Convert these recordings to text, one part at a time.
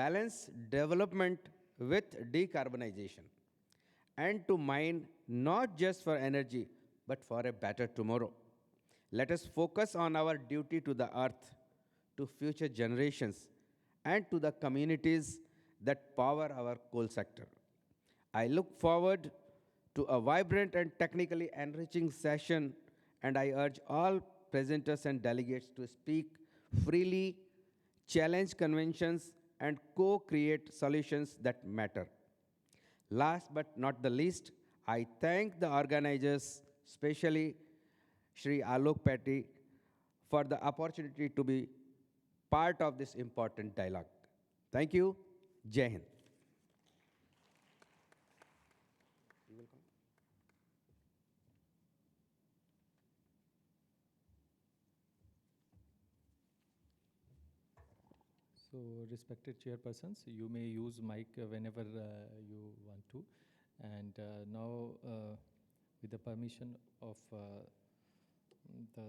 balance development with decarbonization, and to mine not just for energy, but for a better tomorrow. Let us focus on our duty to the earth, to future generations, and to the communities that power our coal sector. I look forward to a vibrant and technically enriching session, and I urge all presenters and delegates to speak freely, challenge conventions, and co create solutions that matter. Last but not the least, I thank the organizers, especially Shri Alok Petty, for the opportunity to be part of this important dialogue. Thank you. Jai Hind. So, respected chairpersons, you may use mic whenever you want to. And now, with the permission of the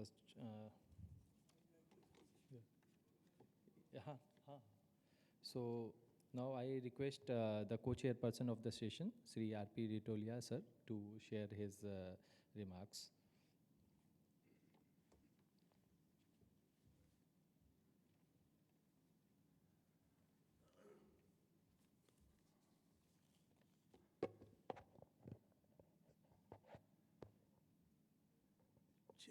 yeah, so now I request the co-chairperson of the session, Sri R.P. Ritolia sir, to share his remarks.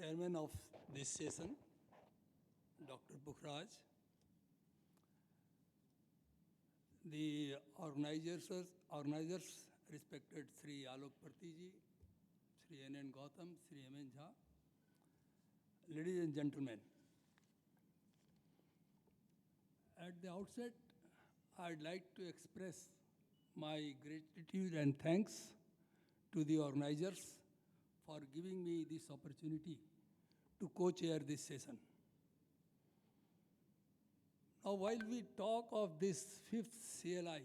Chairman of this session, Dr. Bukhraj, the organizers, respected Sri Alok Partiji, Sri N. Gautam, Sri M. Jha, ladies and gentlemen, at the outset, I'd like to express my gratitude and thanks to the organizers for giving me this opportunity to co-chair this session. Now, while we talk of this fifth CLI,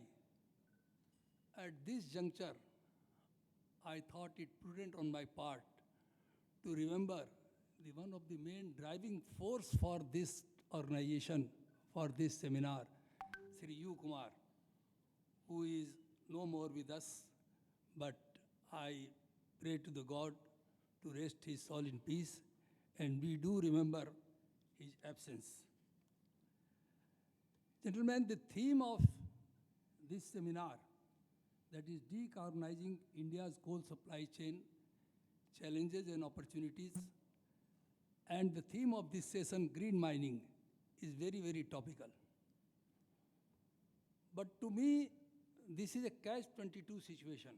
at this juncture, I thought it prudent on my part to remember one of the main driving force for this organization, for this seminar, Sri U. Kumar, who is no more with us, but I pray to the God to rest his soul in peace, and we do remember his absence. Gentlemen, the theme of this seminar, that is Decarbonizing India's Coal Supply Chain, Challenges and Opportunities, and the theme of this session, Green Mining, is very, very topical. But to me, this is a catch-22 situation,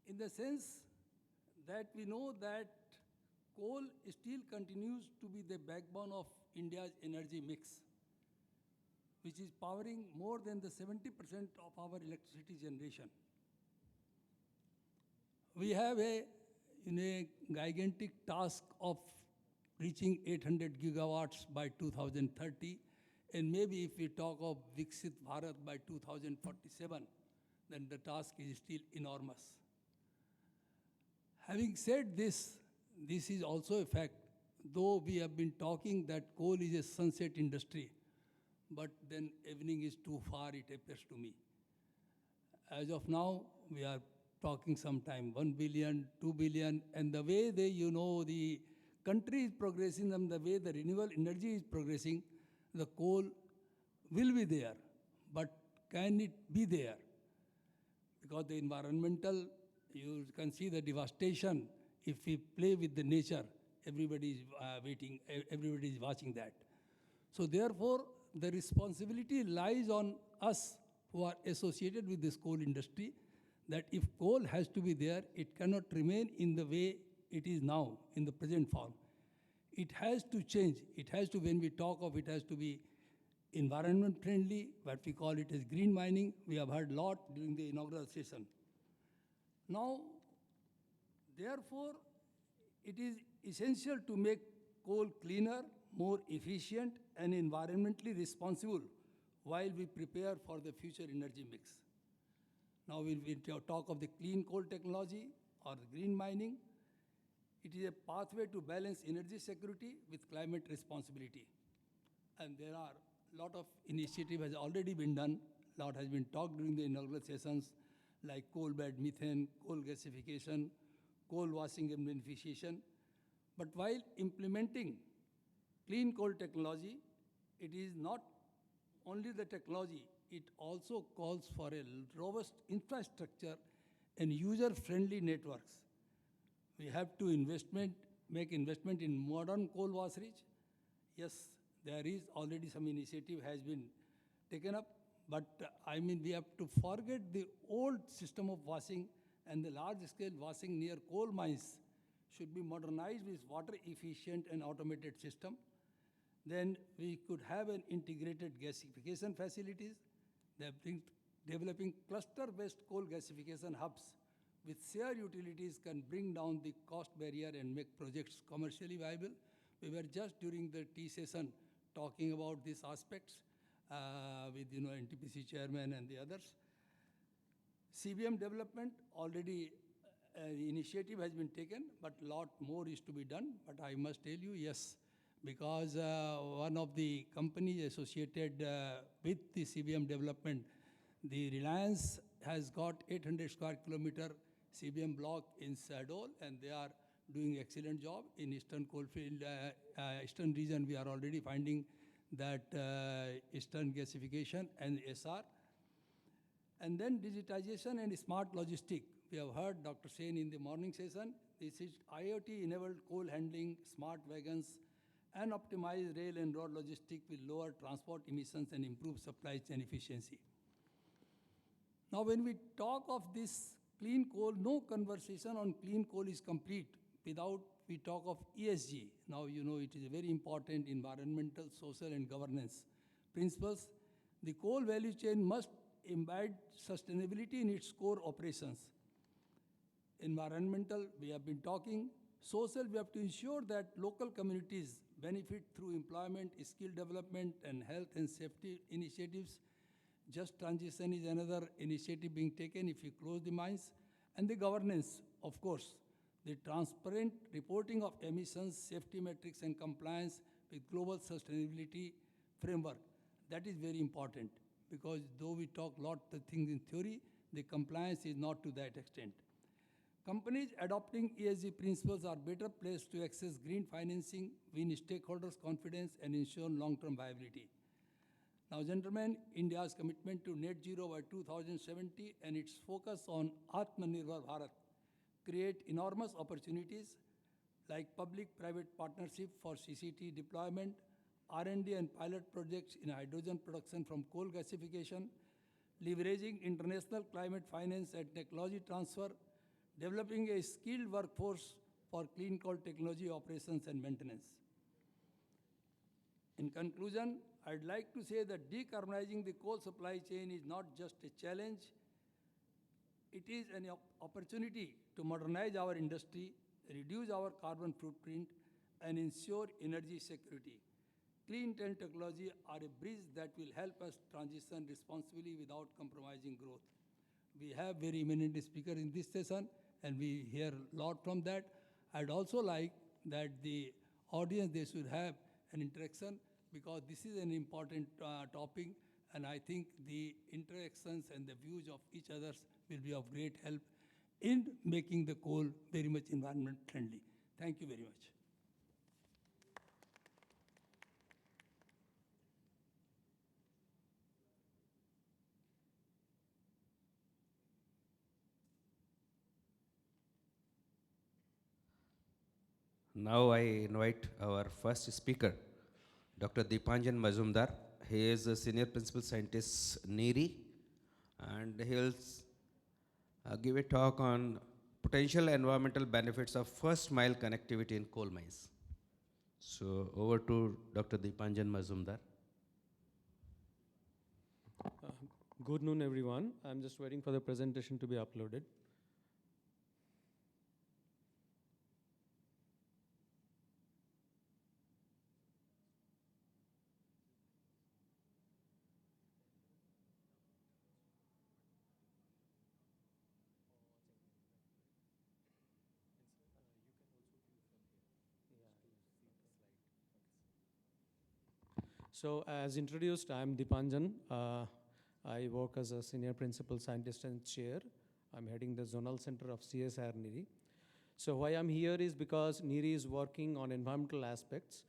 in the sense that we know that coal still continues to be the backbone of India's energy mix, which is powering more than the 70% of our electricity generation. We have a gigantic task of reaching 800 gigawatts by 2030, and maybe if we talk of Viksit Bharat by 2047, then the task is still enormous. Having said this, this is also a fact, though we have been talking that coal is a sunset industry, but then evening is too far, it appears to me. As of now, we are talking sometime 1 billion, 2 billion, and the way the country is progressing and the way the renewable energy is progressing, the coal will be there. But can it be there? Because the environmental, you can see the devastation. If we play with the nature, everybody is waiting, everybody is watching that. So therefore, the responsibility lies on us who are associated with this coal industry, that if coal has to be there, it cannot remain in the way it is now, in the present form. It has to change. It has to, when we talk of it, has to be environment friendly, what we call it as green mining. We have heard a lot during the inaugural session. Now, therefore, it is essential to make coal cleaner, more efficient, and environmentally responsible while we prepare for the future energy mix. Now we'll talk of the clean coal technology or the green mining. It is a pathway to balance energy security with climate responsibility. And there are lot of initiative has already been done. Lot has been talked during the inaugural sessions, like coal bed methane, coal gasification, coal washing and beneficiation. But while implementing clean coal technology, it is not only the technology, it also calls for a robust infrastructure and user-friendly networks. We have to make investment in modern coal washeries. Yes, there is already some initiative has been taken up, but I mean, we have to forget the old system of washing, and the large-scale washing near coal mines should be modernized with water-efficient and automated system. Then we could have an integrated gasification facilities. They have been developing cluster-based coal gasification hubs with shared utilities can bring down the cost barrier and make projects commercially viable. We were just during the tea session talking about these aspects with NTPC chairman and the others. CBM development already initiative has been taken, but lot more is to be done. But I must tell you, yes, because one of the companies associated with the CBM development, the Reliance has got 800 square kilometer CBM block in Sadol, and they are doing excellent job in Eastern Coalfield, Eastern region. We are already finding that Eastern gasification and SR. And then digitization and smart logistic. We have heard Dr. Sen in the morning session. This is IoT-enabled coal handling, smart wagons, and optimized rail and road logistic will lower transport emissions and improve supply chain efficiency. Now, when we talk of this clean coal, no conversation on clean coal is complete without we talk of ESG. Now, it is a very important environmental, social, and governance principles. The coal value chain must embed sustainability in its core operations. Environmental, we have been talking. Social, we have to ensure that local communities benefit through employment, skill development, and health and safety initiatives. Just transition is another initiative being taken if you close the mines. And the governance, of course, the transparent reporting of emissions, safety metrics, and compliance with global sustainability framework. That is very important because though we talk a lot of things in theory, the compliance is not to that extent. Companies adopting ESG principles are better placed to access green financing, win stakeholders' confidence, and ensure long-term viability. Now, gentlemen, India's commitment to net zero by 2070 and its focus on Atmanirbhar Bharat create enormous opportunities like public-private partnership for CCT deployment, R&D and pilot projects in hydrogen production from coal gasification, leveraging international climate finance and technology transfer, developing a skilled workforce for clean coal technology operations and maintenance. In conclusion, I'd like to say that decarbonizing the coal supply chain is not just a challenge, it is an opportunity to modernize our industry, reduce our carbon footprint, and ensure energy security. Clean energy technology are a bridge that will help us transition responsibly without compromising growth. We have very eminent speakers in this session, and we hear a lot from that. I'd also like that the audience, they should have an interaction because this is an important topic, and I think the interactions and the views of each others will be of great help in making the coal very much environment friendly. Thank you very much. Now I invite our first speaker, Dr. Deepanjan Mazumdar. He is a senior principal scientist, NERI, and he'll give a talk on potential environmental benefits of first mile connectivity in coal mines. So over to Dr. Deepanjan Mazumdar. Good noon, everyone. I'm just waiting for the presentation to be uploaded. So as introduced, I'm Dipanjan. I work as a senior principal scientist and chair. I'm heading the zonal center of CSR NIRI. So why I'm here is because NIRI is working on environmental aspects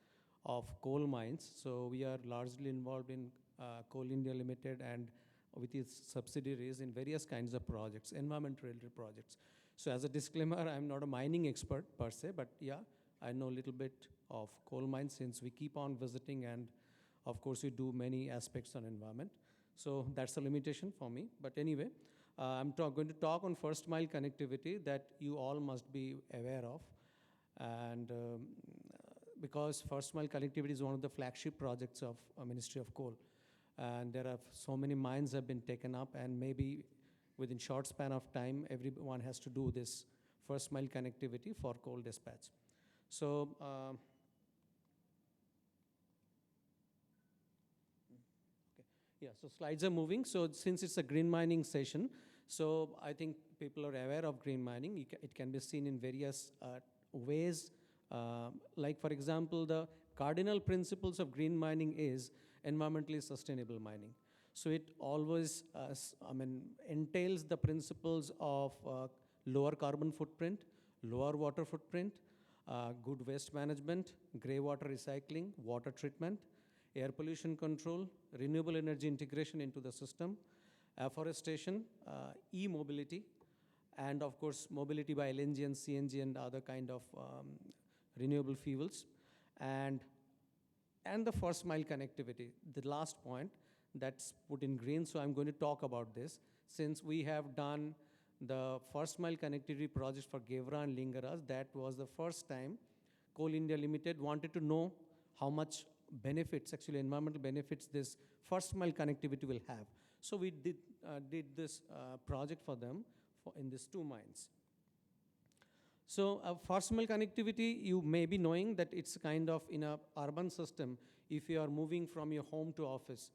of coal mines. So we are largely involved in Coal India Limited and with its subsidiaries in various kinds of projects, environment-related projects. So as a disclaimer, I'm not a mining expert per se, but yeah, I know a little bit of coal mines since we keep on visiting, and of course we do many aspects on environment. So that's a limitation for me. But anyway, I'm going to talk on first mile connectivity that you all must be aware of. And because first mile connectivity is one of the flagship projects of Ministry of Coal. And there are so many mines have been taken up, and maybe within short span of time, everyone has to do this first mile connectivity for coal dispatch. So, yeah, so slides are moving. So since it's a green mining session, so I think people are aware of green mining. It can be seen in various ways. Like for example, the cardinal principles of green mining is environmentally sustainable mining. So it always, entails the principles of lower carbon footprint, lower water footprint, good waste management, grey water recycling, water treatment, air pollution control, renewable energy integration into the system, afforestation, e-mobility, and of course mobility by LNG and CNG and other kind of renewable fuels, and the first mile connectivity, the last point that's put in green. So I'm going to talk about this since we have done the first mile connectivity project for Gevra and Lingaras. That was the first time Coal India Limited wanted to know how much benefits, actually environmental benefits, this first mile connectivity will have. So we did this project for them in these two mines. So first mile connectivity, you may be knowing that it's kind of in a urban system. If you are moving from your home to office,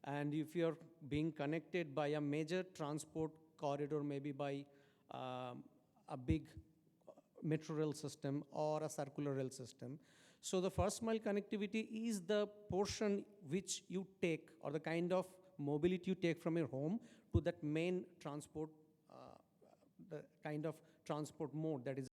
and if you're being connected by a major transport corridor, maybe by a big metro rail system or a circular rail system. So the first mile connectivity is the portion which you take, or the kind of mobility you take from your home to that main transport, the kind of transport mode that is